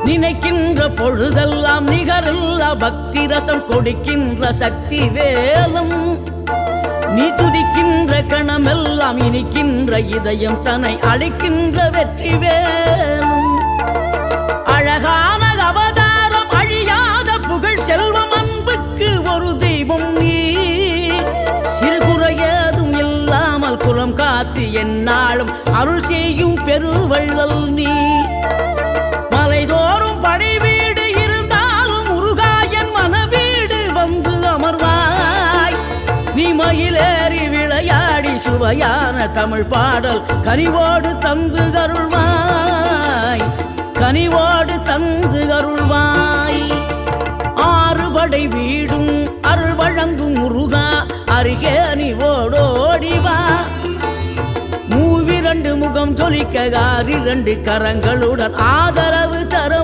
நினைக்கின்ற பொழுதெல்லாம் நிகரில்லா பக்தி ரசம் கொடுக்கின்ற சக்தி வேலும் நீ துதிக்கின்ற கணமெல்லாம் இனிக்கின்ற இதயம் தன்னை அழைக்கின்ற வெற்றி வேலும் அழகான அவதாரம் அழியாத புகழ் செல்வம் அன்புக்கு ஒரு தெய்வம் நீ சிறுகுறையதும் இல்லாமல் குலம் காத்து எந்நாளும் அருள் செய்யும் பெருவள்ளல் நீ மலைதோறும் படை வீடு இருந்தாலும் முருகாயன் மனவீடு வந்து அமர்வாய் நீ மயிலேறி விளையாடி சுவையான தமிழ் பாடல் கனிவோடு தந்து அருள்வாய் கனிவோடு தந்து அருள்வாய் ஆறுபடை வீடும் அருள் வழங்கும் முருகா அருகே நீ ஓடோடிவா மூவிரண்டு முகம் ஜொலிக்க 6 கரங்களுடன் ஆதரவு தரும்